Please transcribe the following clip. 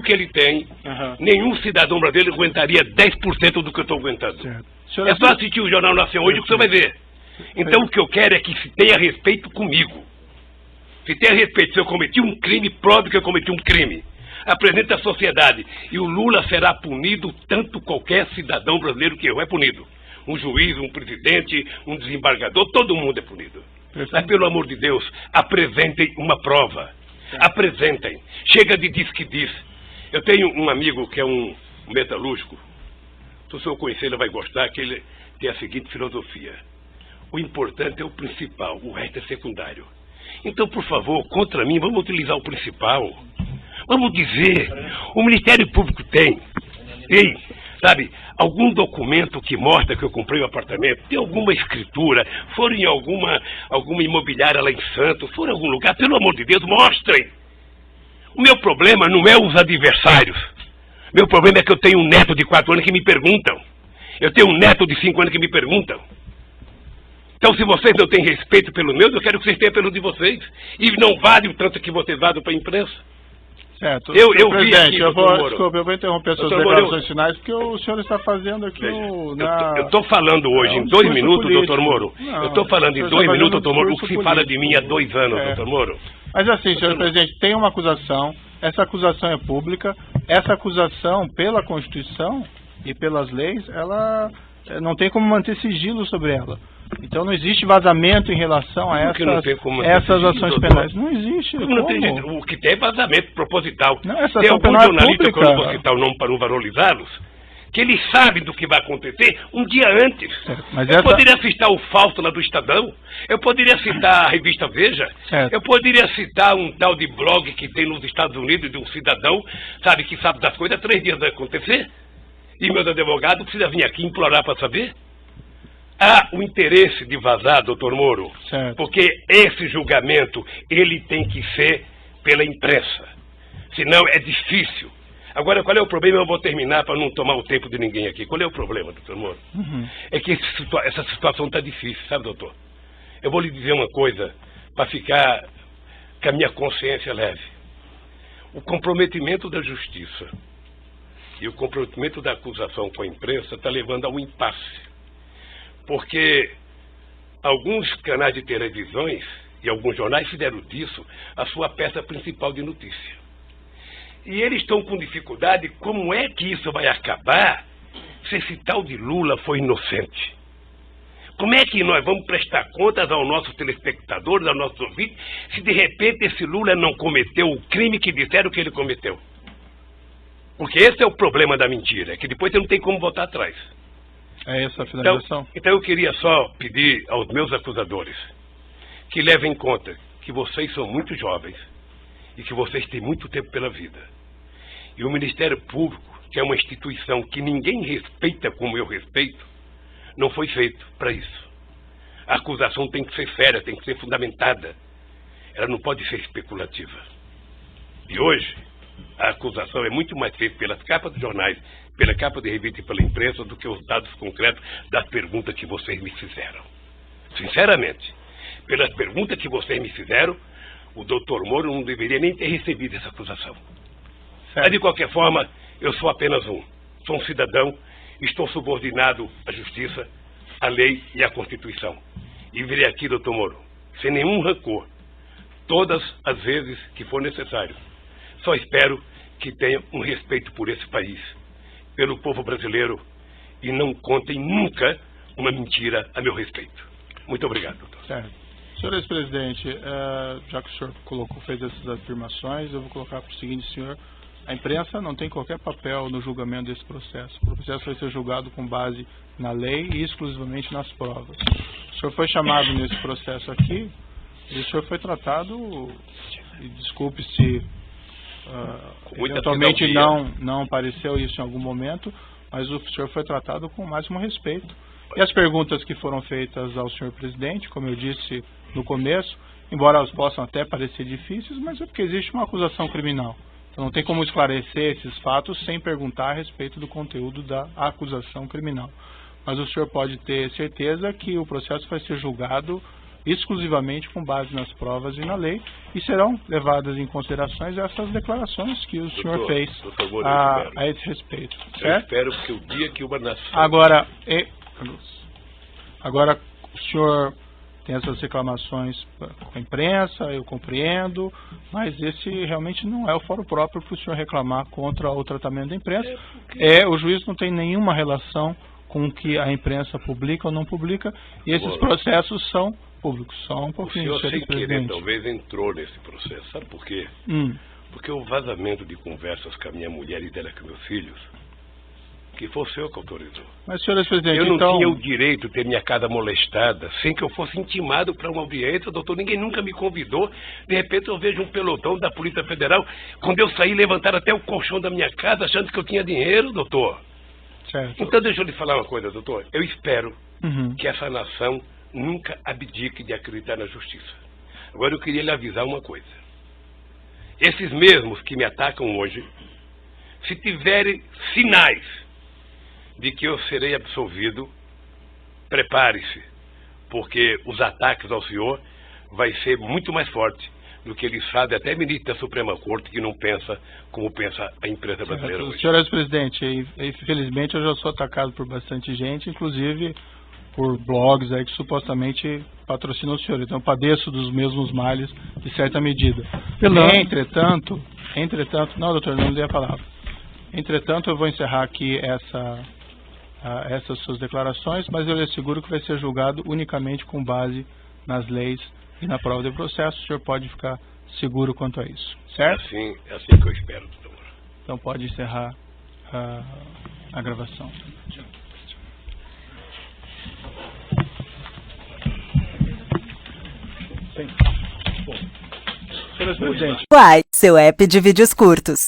que ele tem, nenhum cidadão brasileiro aguentaria 10% do que eu estou aguentando. É só assistir o Jornal Nacional hoje que você vai ver. Então o que eu quero é que se tenha respeito comigo. Se tenha respeito, se eu cometi um crime, prove que eu cometi um crime. Apresente à sociedade. E o Lula será punido tanto qualquer cidadão brasileiro que errou é punido. Um juiz, um presidente, um desembargador, todo mundo é punido. Mas, pelo amor de Deus, apresentem uma prova. Apresentem. Chega de diz que diz. Eu tenho um amigo que é um metalúrgico. Se o senhor conhecer, ele vai gostar, que ele tem a seguinte filosofia. O importante é o principal, o resto é secundário. Então, por favor, contra mim, vamos utilizar o principal. Vamos dizer, o Ministério Público tem, sabe, algum documento que mostra que eu comprei um apartamento, tem alguma escritura, foram em alguma imobiliária lá em Santos, foram em algum lugar, pelo amor de Deus, mostrem. O meu problema não é os adversários. Meu problema é que eu tenho um neto de 4 anos que me perguntam. Eu tenho um neto de 5 anos que me perguntam. Então, se vocês não têm respeito pelos meus, eu quero que vocês tenham pelo de vocês. E não vale o tanto que vocês vadam para a imprensa. Certo. Eu vi aqui, desculpa, eu vou interromper suas declarações finais, porque o senhor está fazendo aqui Eu estou falando hoje em 2 minutos, doutor Moro. Eu estou falando em 2 minutos, doutor Moro, o que se fala de mim há 2 anos, doutor Moro. Mas assim, senhor presidente, tem uma acusação, essa acusação é pública, essa acusação, pela Constituição e pelas leis, ela não tem como manter sigilo sobre ela. Então não existe vazamento em relação a essas ações penais. Não existe. O que tem é vazamento proposital. Não, essa tem ação algum penal jornalista, é quando eu vou citar o nome para não valorizá-los, que eles sabem do que vai acontecer um dia antes. Eu poderia citar o Fausto lá do Estadão, eu poderia citar a revista Veja, eu poderia citar um tal de blog que tem nos Estados Unidos de um cidadão, sabe, que sabe das coisas, 3 dias vai acontecer. E meus advogados precisam vir aqui implorar para saber. Há o interesse de vazar, doutor Moro, porque esse julgamento, ele tem que ser pela imprensa. Senão é difícil. Agora, qual é o problema? Eu vou terminar para não tomar o tempo de ninguém aqui. Qual é o problema, doutor Moro? É que essa situação está difícil, sabe, doutor? Eu vou lhe dizer uma coisa para ficar com a minha consciência leve. O comprometimento da justiça e o comprometimento da acusação com a imprensa está levando a um impasse. Porque alguns canais de televisões e alguns jornais fizeram disso a sua peça principal de notícia. E eles estão com dificuldade, como é que isso vai acabar se esse tal de Lula foi inocente? Como é que nós vamos prestar contas aos nossos telespectadores, aos nossos ouvintes, se de repente esse Lula não cometeu o crime que disseram que ele cometeu? Porque esse é o problema da mentira, é que depois você não tem como voltar atrás. É essa a finalização? Então eu queria só pedir aos meus acusadores que levem em conta que vocês são muito jovens e que vocês têm muito tempo pela vida. E o Ministério Público, que é uma instituição que ninguém respeita como eu respeito, não foi feito para isso. A acusação tem que ser séria, tem que ser fundamentada. Ela não pode ser especulativa. E hoje, a acusação é muito mais feita pelas capas dos jornais, pela capa de revista e pela imprensa do que os dados concretos das perguntas que vocês me fizeram. Sinceramente, pelas perguntas que vocês me fizeram, o doutor Moro não deveria nem ter recebido essa acusação. Mas, de qualquer forma, eu sou apenas sou um cidadão, estou subordinado à justiça, à lei e à Constituição. E virei aqui, doutor Moro, sem nenhum rancor, todas as vezes que for necessário. Só espero que tenha um respeito por esse país, pelo povo brasileiro, e não contem nunca uma mentira a meu respeito. Muito obrigado, doutor. Senhor ex-presidente, já que o senhor fez essas afirmações, eu vou colocar para o seguinte, senhor: a imprensa não tem qualquer papel no julgamento desse processo. O processo vai ser julgado com base na lei e exclusivamente nas provas. O senhor foi chamado nesse processo aqui, e o senhor foi tratado, e desculpe se eventualmente não pareceu isso em algum momento, mas o senhor foi tratado com o máximo respeito. E as perguntas que foram feitas ao senhor presidente, como eu disse no começo, embora elas possam até parecer difíceis, mas é porque existe uma acusação criminal. Então não tem como esclarecer esses fatos sem perguntar a respeito do conteúdo da acusação criminal. Mas o senhor pode ter certeza que o processo vai ser julgado exclusivamente com base nas provas e na lei, e serão levadas em considerações essas declarações que o senhor fez a esse respeito. Certo? Eu espero que o dia que uma nação... Agora, o senhor tem essas reclamações com a imprensa, eu compreendo, mas esse realmente não é o fórum próprio para o senhor reclamar contra o tratamento da imprensa. O juiz não tem nenhuma relação com o que a imprensa publica ou não publica, e esses processos são públicos. Só um pouquinho, o senhor, sem querer, talvez entrou nesse processo. Sabe por quê? Porque o vazamento de conversas com a minha mulher e dela com meus filhos, que foi o senhor que autorizou. Mas, senhor presidente, eu não tinha o direito de ter minha casa molestada sem que eu fosse intimado para uma audiência, doutor. Ninguém nunca me convidou. De repente eu vejo um pelotão da Polícia Federal. Quando eu saí, levantaram até o colchão da minha casa achando que eu tinha dinheiro, doutor. Certo. Então deixa eu lhe falar uma coisa, doutor. Eu espero que essa nação nunca abdique de acreditar na justiça. Agora eu queria lhe avisar uma coisa. Esses mesmos que me atacam hoje, se tiverem sinais de que eu serei absolvido, prepare-se, porque os ataques ao senhor vai ser muito mais forte do que ele sabe, até ministro da Suprema Corte, que não pensa como pensa a imprensa brasileira hoje. Senhor ex-presidente, infelizmente eu já sou atacado por bastante gente, inclusive por blogs aí que supostamente patrocinam o senhor. Então eu padeço dos mesmos males de certa medida. Entretanto, não, doutor, não lhe a palavra. Entretanto, eu vou encerrar aqui essas suas declarações, mas eu lhe asseguro que vai ser julgado unicamente com base nas leis e na prova de processo. O senhor pode ficar seguro quanto a isso, certo? É assim que eu espero, doutor. Então pode encerrar a gravação. Sim. Bom, senhor presidente. Uai, seu app de vídeos curtos.